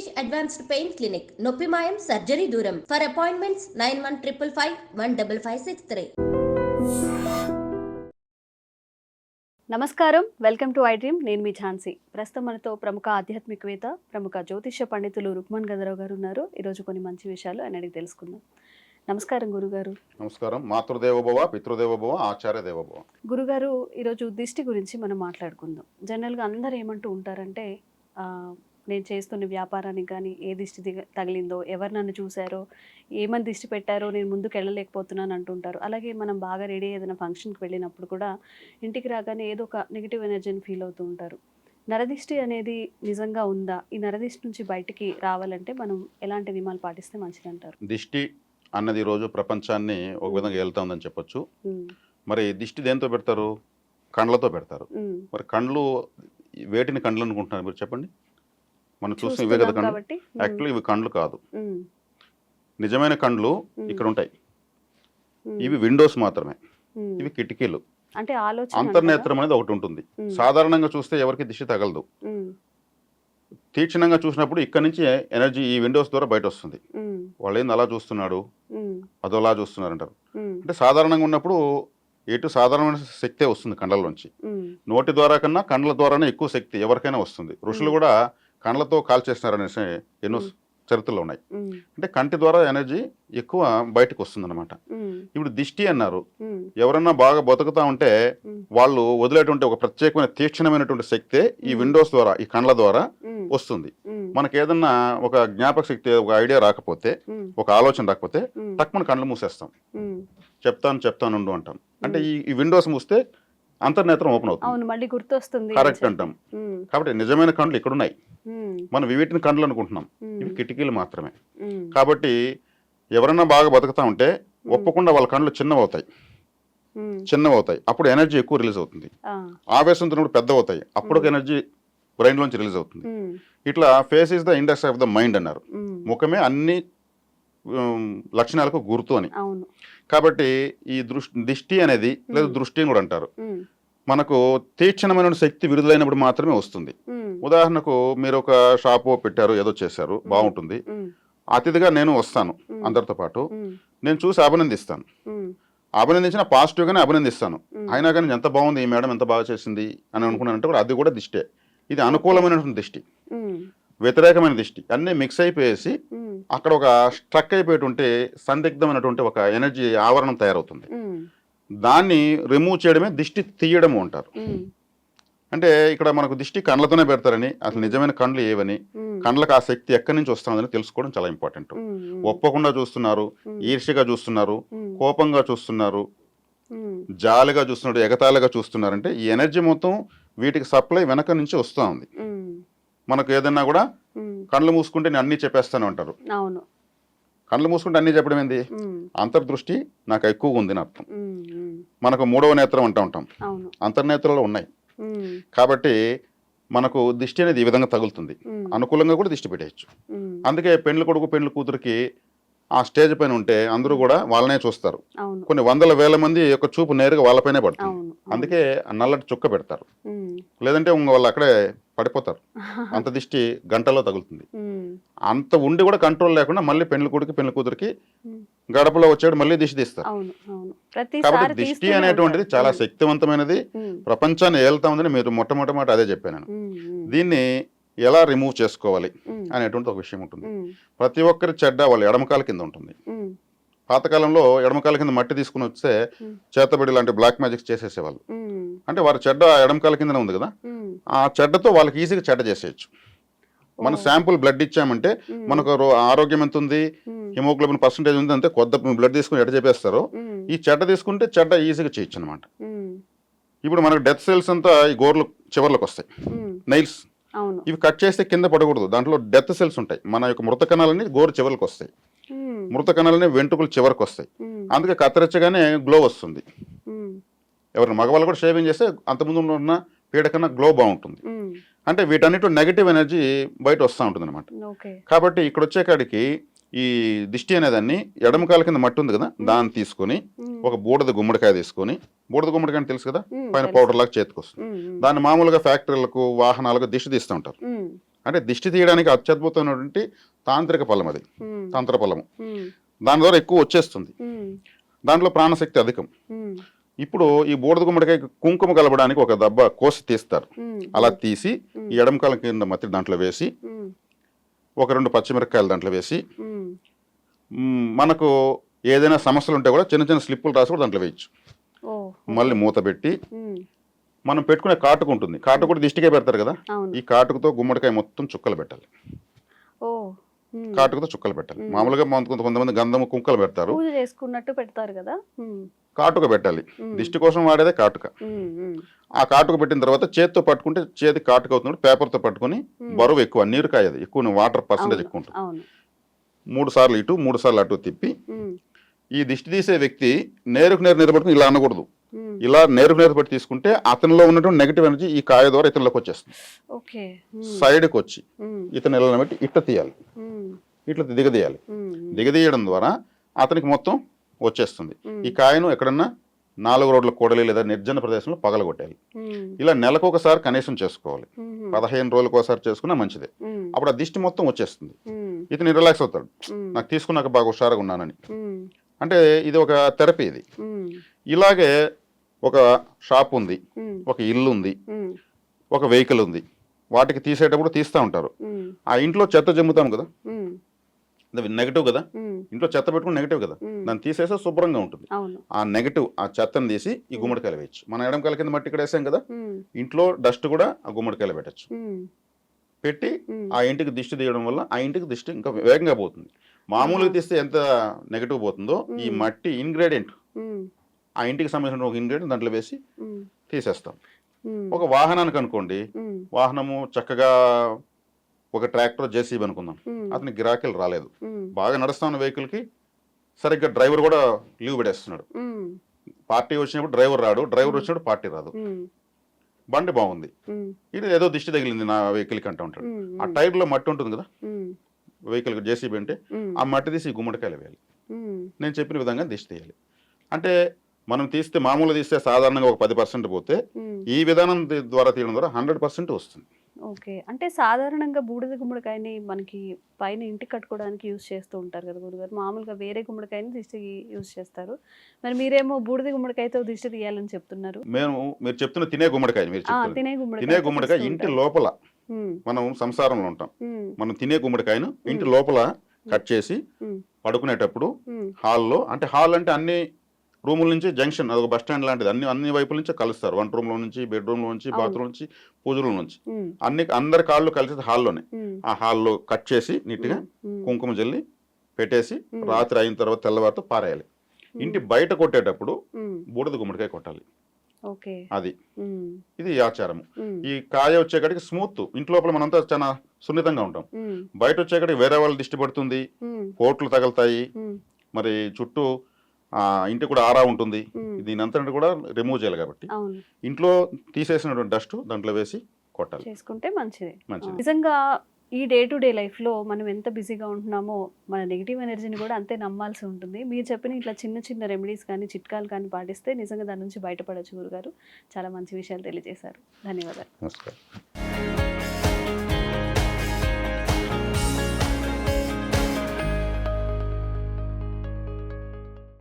Venkatesh Advanced Pain Clinic, Noppimayam Surgery Duram. For appointments 9155515563. నమస్కారం, welcome to I dream. నేను మీ ఝాన్సీ. ప్రస్తుతం మనతో ప్రముఖ ఆధ్యాత్మికవేత్త, ప్రముఖ జ్యోతిష్య పండితులు రుక్మన్ గంధరావు గారు ఉన్నారు. ఈరోజు కొన్ని మంచి విషయాలు ఆయన అడిగి తెలుసుకుందాం. నమస్కారం గురుగారు. నమస్కారం. మాతృదేవోభవ, పితృదేవోభవ, ఆచార్య దేవోభవ. గురుగారు, ఈరోజు దిష్టి గురించి మనం మాట్లాడుకుందాం. జనరల్గా అందరు ఏమంటూ ఉంటారంటే, నేను చేస్తున్న వ్యాపారానికి కానీ ఏ దిష్టి తగిలిందో, ఎవరు నన్ను చూశారో, ఏమని దిష్టి పెట్టారో నేను ముందుకు వెళ్ళలేకపోతున్నాను అంటుంటారు. అలాగే మనం బాగా రెడీ ఏదైనా ఫంక్షన్కి వెళ్ళినప్పుడు కూడా ఇంటికి రాగానే ఏదో ఒక నెగిటివ్ ఎనర్జీని ఫీల్ అవుతూ ఉంటారు. నరదిష్టి అనేది నిజంగా ఉందా? ఈ నరదిష్టి నుంచి బయటికి రావాలంటే మనం ఎలాంటి నియమాలు పాటిస్తే మంచిదంటారు? దిష్టి అన్నది రోజు ప్రపంచాన్ని ఒక విధంగా వెళ్తా ఉందని చెప్పొచ్చు. మరి దిష్టి దేంతో పెడతారు? కండ్లతో పెడతారు. మరి కండ్లు వేటిని కండ్లు అనుకుంటున్నారు మీరు చెప్పండి? మనం చూసిన ఇవే కదా కండ్లు. యాక్చువల్లీ ఇవి కండ్లు కాదు. నిజమైన కండ్లు ఇక్కడ ఉంటాయి. ఇవి విండోస్ మాత్రమే, ఇవి కిటికీలు. అంటే అంతర్నేత్రం అనేది ఒకటి ఉంటుంది. సాధారణంగా చూస్తే ఎవరికి దిష్టి తగలదు. తీక్షణంగా చూసినప్పుడు ఇక్కడ నుంచి ఎనర్జీ ఈ విండోస్ ద్వారా బయట వస్తుంది. వాళ్ళు ఏంది అలా చూస్తున్నాడు, అదోలా చూస్తున్నారు అంటారు. అంటే సాధారణంగా ఉన్నప్పుడు ఎటు సాధారణమైన శక్తే వస్తుంది కండ్లలోంచి. నోటి ద్వారా కన్నా కండ్ల ద్వారానే ఎక్కువ శక్తి ఎవరికైనా వస్తుంది. ఋషులు కూడా కండ్లతో కాల్చేస్తున్నారనేసి ఎన్నో చరిత్రలు ఉన్నాయి. అంటే కంటి ద్వారా ఎనర్జీ ఎక్కువ బయటకు వస్తుంది అనమాట. ఇప్పుడు దిష్టి అన్నారు. ఎవరన్నా బాగా బతుకుతా ఉంటే వాళ్ళు వదిలేటువంటి ఒక ప్రత్యేకమైన తీక్షణమైనటువంటి శక్తే ఈ విండోస్ ద్వారా, ఈ కండ్ల ద్వారా వస్తుంది. మనకి ఏదన్నా ఒక జ్ఞాపక శక్తి, ఒక ఐడియా రాకపోతే, ఒక ఆలోచన రాకపోతే టక్ మన కండ్లు మూసేస్తాం. చెప్తాను ఉండు అంటాం. అంటే ఈ విండోస్ మూస్తే అంతర్నేత్రం ఓపెన్ అవుతుంది. కరెక్ట్ అంటాం. కాబట్టి నిజమైన కండ్లు ఇక్కడ ఉన్నాయి. మనం వీటిని కండ్లు అనుకుంటున్నాం. ఇవి కిటికీలు మాత్రమే. కాబట్టి ఎవరన్నా బాగా బతుకుతా ఉంటే ఒప్పకుండా వాళ్ళ కండ్లు చిన్నవవుతాయి. అప్పుడు ఎనర్జీ ఎక్కువ రిలీజ్ అవుతుంది. ఆవేశంతో పెద్ద అవుతాయి. అప్పుడు ఎనర్జీ బ్రెయిన్ లోంచి రిలీజ్ అవుతుంది. ఇట్లా face is the index of the mind అన్నారు. ముఖమే అన్ని లక్షణాలకు గుర్తు అని. కాబట్టి ఈ దిష్టి అనేది లేదా దృష్టి అని కూడా అంటారు. మనకు తీక్షణమైన శక్తి విడుదలైనప్పుడు మాత్రమే వస్తుంది. ఉదాహరణకు మీరు ఒక షాపు పెట్టారు, ఏదో చేశారు, బాగుంటుంది. అతిథిగా నేను వస్తాను అందరితో పాటు. నేను చూసి అభినందించిన పాజిటివ్గానే అభినందిస్తాను. అయినా కానీ ఎంత బాగుంది ఈ మేడం, ఎంత బాగా చేసింది అని అనుకున్నానంటే కూడా అది కూడా దిష్టే. ఇది అనుకూలమైనటువంటి దిష్టి, వ్యతిరేకమైన దిష్టి అన్నీ మిక్స్ అయిపోయేసి అక్కడ ఒక స్ట్రక్ అయిపోయేటువంటి సందిగ్ధమైనటువంటి ఒక ఎనర్జీ ఆవరణం తయారవుతుంది. దాన్ని రిమూవ్ చేయడమే దిష్టి తీయడము అంటారు. అంటే ఇక్కడ మనకు దిష్టి కండ్లతోనే పెడతారని, అసలు నిజమైన కండ్లు ఏవని, కండ్లకు ఆ శక్తి ఎక్కడి నుంచి వస్తున్నదని తెలుసుకోవడం చాలా ఇంపార్టెంట్. ఒప్పకుండా చూస్తున్నారు, ఈర్ష్యగా చూస్తున్నారు, కోపంగా చూస్తున్నారు, జాలిగా చూస్తున్నారు, ఎగతాళిగా చూస్తున్నారంటే ఈ ఎనర్జీ మొత్తం వీటికి సప్లై వెనక నుంచి వస్తూ ఉంది. మనకు ఏదన్నా కూడా కళ్ళు మూసుకుంటే నేను అన్నీ చెప్పేస్తాను అంటారు. కళ్ళు మూసుకుంటే అన్నీ చెప్పడం ఏంది? అంతర్దృష్టి నాకు ఎక్కువగా ఉంది అని అర్థం. మనకు మూడవ నేత్రం అంటూ ఉంటాం, అంతర్నేత్రంలో ఉన్నాయి. కాబట్టి మనకు దిష్టి అనేది ఈ విధంగా తగులుతుంది. అనుకూలంగా కూడా దిష్టి పెట్టేయచ్చు. అందుకే పెండ్లి కొడుకు పెండ్లి కూతురికి ఆ స్టేజ్ పైన ఉంటే అందరూ కూడా వాళ్ళనే చూస్తారు. కొన్ని వందల వేల మంది యొక్క చూపు నేరుగా వాళ్ళపైనే పడుతుంది. అందుకే నల్లటి చుక్క పెడతారు, లేదంటే వాళ్ళు అక్కడే పడిపోతారు. అంత దిష్టి గంటలో తగులుతుంది. అంత ఉండి కూడా కంట్రోల్ లేకుండా మళ్ళీ పెండ్లి కొడుకు పెండ్లి కూతురికి గడపలో వచ్చాడు మళ్ళీ దిష్టి తీస్తారు. కాబట్టి దిష్టి అనేటువంటిది చాలా శక్తివంతమైనది, ప్రపంచాన్ని ఏళ్తా ఉందని మీరు మొట్టమొదటి అదే చెప్పాను. దీన్ని ఎలా రిమూవ్ చేసుకోవాలి అనేటువంటి ఒక విషయం ఉంటుంది. ప్రతి ఒక్కరి చెడ్డ వాళ్ళ ఎడమకాల కింద ఉంటుంది. పాతకాలంలో ఎడమకాల కింద మట్టి తీసుకుని వస్తే చేతబడి లాంటి బ్లాక్ మ్యాజిక్స్ చేసేసేవాళ్ళు. అంటే వారి చెడ్డ ఎడమకాల కిందనే ఉంది కదా, ఆ చెడ్డతో వాళ్ళకి ఈజీగా చెడ్డ చేసేయచ్చు. మన శాంపుల్ బ్లడ్ ఇచ్చామంటే మనకు ఆరోగ్యం ఎంత ఉంది, హిమోగ్లోబిన్ పర్సెంటేజ్ ఉంది అంటే కొద్ది బ్లడ్ తీసుకుని ఎడ చెప్పేస్తారో, ఈ చెడ్డ తీసుకుంటే చెడ్డ ఈజీగా చేయొచ్చు అనమాట. ఇప్పుడు మనకు డెత్ సెల్స్ అంతా ఈ గోర్లు చివర్లకు వస్తాయి, నైల్స్. ఇవి కట్ చేస్తే కింద పడకూడదు, దాంట్లో డెత్ సెల్స్ ఉంటాయి. మన యొక్క మృత కణాలని గోరు చివరికి వస్తాయి, మృత కణాలని వెంట్రుకలు చివరికి వస్తాయి. అందుకే కత్తిరించగానే గ్లో వస్తుంది. ఎవరైనా మగవాళ్ళు కూడా షేవింగ్ చేస్తే అంతకుముందు ఉన్న పీడ కన్నా గ్లో బాగుంటుంది. అంటే వీటన్నిటి నెగిటివ్ ఎనర్జీ బయట వస్తూ ఉంటుంది అనమాట. కాబట్టి ఇక్కడ వచ్చే కాడికి ఈ దిష్టి అనేదాన్ని ఎడమకాల కింద మట్టి ఉంది కదా, దాన్ని తీసుకొని ఒక బూడిద గుమ్మడికాయ తీసుకొని, బూడిద గుమ్మడికాయ తెలుసు కదా, పైన పౌడర్ లాగా చేతికి వస్తుంది. దాన్ని మామూలుగా ఫ్యాక్టరీలకు వాహనాలకు దిష్టి తీస్తూ ఉంటారు. అంటే దిష్టి తీయడానికి అత్యద్భుతమైనటువంటి తాంత్రిక ఫలం అది, తంత్ర ఫలము. దాని ద్వారా ఎక్కువ వచ్చేస్తుంది, దాంట్లో ప్రాణశక్తి అధికం. ఇప్పుడు ఈ బూడిద గుమ్మడికాయ కుంకుమ కలపడానికి ఒక దెబ్బ కోసి తీస్తారు. అలా తీసి ఈ ఎడమకాల కింద మధ్య దాంట్లో వేసి ఒక 2 పచ్చిమిరపకాయలు దాంట్లో వేసి మనకు ఏదైనా సమస్యలు ఉంటే కూడా చిన్న చిన్న స్లిప్పులు రాసి కూడా దాంట్లో వేయచ్చు. మళ్ళీ మూత పెట్టి మనం పెట్టుకునే కాటుకు ఉంటుంది, కాటుకు కూడా దిష్టికే పెడతారు కదా, ఈ కాటుకుతో గుమ్మడికాయ మొత్తం చుక్కలు పెట్టాలి. కాటుకుతో చుక్కలు పెట్టాలి. మామూలుగా కొంతమంది గంధము కుంకలు పెడతారు, చేసుకున్నట్టు పెడతారు కదా, కాటుక పెట్టాలి. దిష్టి కోసం వాడేదే కాటుక. ఆ కాటుక పెట్టిన తర్వాత చేతితో పట్టుకుంటే చేతి కాటుక అవుతున్నాడు, పేపర్తో పట్టుకుని బరువు ఎక్కువ, నీరు కాయదు ఎక్కువ, వాటర్ పర్సెంటేజ్ ఎక్కువ ఉంటుంది. 3 సార్లు ఇటు 3 సార్లు అటు తిప్పి ఈ దిష్టి తీసే వ్యక్తి నేరుకు నేరు నిలబడుకుని ఇలా అనకూడదు, ఇలా నేరుకు నేరు పట్టి తీసుకుంటే అతనిలో ఉన్నటువంటి నెగిటివ్ ఎనర్జీ ఈ కాయ ద్వారా ఇతనిలోకి వచ్చేస్తుంది. సైడ్కి వచ్చి ఇతను ఇలా పెట్టి ఇట్ట తీయాలి, ఇట్లా దిగదీయాలి. దిగదీయడం ద్వారా అతనికి మొత్తం వచ్చేస్తుంది. ఈ కాయను ఎక్కడన్నా 4 రోడ్ల కూడలి లేదా నిర్జన ప్రదేశంలో పగలగొట్టాలి. ఇలా నెలకు ఒకసారి కనీసం చేసుకోవాలి, 15 రోజులకు ఒకసారి చేసుకున్నా మంచిదే. అప్పుడు ఆ దిష్టి మొత్తం వచ్చేస్తుంది, ఇతను రిలాక్స్ అవుతాడు, నాకు తీసుకున్నాక బాగా హుషారుగా ఉన్నానని. అంటే ఇది ఒక థెరపీ ఇది. ఇలాగే ఒక షాప్ ఉంది, ఒక ఇల్లు ఉంది, ఒక వెహికల్ ఉంది, వాటికి తీసేటప్పుడు తీస్తూ ఉంటారు. ఆ ఇంట్లో చెత్త జమ్ముతాం కదా, నెగటివ్ కదా, ఇంట్లో చెత్త పెట్టుకుని నెగటివ్ కదా, దాన్ని తీసేస్తే శుభ్రంగా ఉంటుంది. ఆ నెగటివ్ ఆ చెత్తను తీసి ఈ గుమ్మడికాయలు వేయచ్చు. మన ఎడమకాయల కింద మట్టి ఇక్కడ వేసాం కదా, ఇంట్లో డస్ట్ కూడా ఆ గుమ్మడికాయలు పెట్టచ్చు. పెట్టి ఆ ఇంటికి దిష్టి తీయడం వల్ల ఆ ఇంటికి దిష్టి ఇంకా వేగంగా పోతుంది. మామూలుగా తీస్తే ఎంత నెగటివ్ పోతుందో ఈ మట్టి ఇంగ్రీడియంట్, ఆ ఇంటికి సంబంధించిన ఒక ఇంగ్రీడియంట్ దాంట్లో వేసి తీసేస్తాం. ఒక వాహనానికి అనుకోండి, వాహనము చక్కగా ఒక ట్రాక్టర్ జేసీబీ అనుకుందాం, అతనికి గిరాకీలు రాలేదు, బాగా నడుస్తున్న వెహికల్కి సరిగ్గా డ్రైవర్ కూడా లీవ్ పెట్టేస్తున్నాడు. పార్టీ వచ్చినప్పుడు డ్రైవర్ రాడు, డ్రైవర్ వచ్చినప్పుడు పార్టీ రాదు. బండి బాగుంది, ఇది ఏదో దిష్టి తగిలింది నా వెహికల్కి అంటూ ఉంటాడు. ఆ టైర్లో మట్టి ఉంటుంది కదా, వెహికల్ జేసీబీ అంటే ఆ మట్టి తీసి గుమ్మడికాయలు వేయాలి. నేను చెప్పిన విధంగా దిష్టి తీయాలి. అంటే మనం తీస్తే మామూలుగా తీస్తే సాధారణంగా ఒక 10% పోతే ఈ విధానం ద్వారా తీయడం ద్వారా 100% వస్తుంది. ఓకే, అంటే సాధారణంగా బూడిద గుమ్మడికాయని మనకి పైన ఇంటికి కట్టుకోవడానికి యూజ్ చేస్తూ ఉంటారు కదా గురుగారు, మామూలుగా వేరే గుమ్మడికాయని దిష్టికి యూజ్ చేస్తారు. మరి మీరేమో బూడిద గుమ్మడికాయతో దిష్టి తీయాలని చెప్తున్నారు. మీరు చెప్తున్న తినే గుమ్మడికాయ, తినే గుమ్మడికాయ ఇంటి లోపల, మనం సంసారంలో ఉంటాం, మనం తినే గుమ్మడికాయను ఇంటి లోపల కట్ చేసి పడుకునేటప్పుడు హాల్లో, అంటే హాల్ అంటే అన్ని రూముల నుంచి జంక్షన్, అదొక బస్ స్టాండ్ లాంటిది, అన్ని వైపుల నుంచి కలుస్తారు. వంట రూమ్ లో నుంచి, బెడ్రూమ్ లో నుంచి, బాత్రూమ్ నుంచి, పూజ రూమ్ నుంచి, అందరి కాళ్ళు కలిసి హాల్లోనే. ఆ హాల్లో కట్ చేసి నీట్గా కుంకుమ జల్లి పెట్టేసి రాత్రి అయిన తర్వాత తెల్లవారితో పారేయాలి. ఇంటి బయట కొట్టేటప్పుడు బూడిద గుమ్మడికాయ కొట్టాలి. అది ఇది ఆచారము. ఈ కాయ వచ్చేకాడికి స్మూత్, ఇంటి లోపల మనంతా చాలా సున్నితంగా ఉంటాం, బయట వచ్చేకాడికి వేరే వాళ్ళు దిష్టి పడుతుంది, పోట్లు తగులుతాయి, మరి చుట్టూ ఇంటి కూడా ఆరా ఉంటుంది. దీని అంతా కూడా రిమూవ్ చేయాలి కాబట్టి ఇంట్లో తీసేసినటువంటి డస్ట్ దాంట్లో వేసి కొట్టాలి, చేసుకుంటే మంచిది. నిజంగా ఈ డే టు డే లైఫ్లో మనం ఎంత బిజీగా ఉంటున్నామో మన నెగిటివ్ ఎనర్జీని కూడా అంతే నమ్మాల్సి ఉంటుంది. మీరు చెప్పిన ఇట్లా చిన్న చిన్న రెమెడీస్ కానీ చిట్కాలు కానీ పాటిస్తే నిజంగా దాని నుంచి బయటపడచ్చు గురుగారు. చాలా మంచి విషయాలు తెలియజేశారు, ధన్యవాదాలు. నమస్కారం.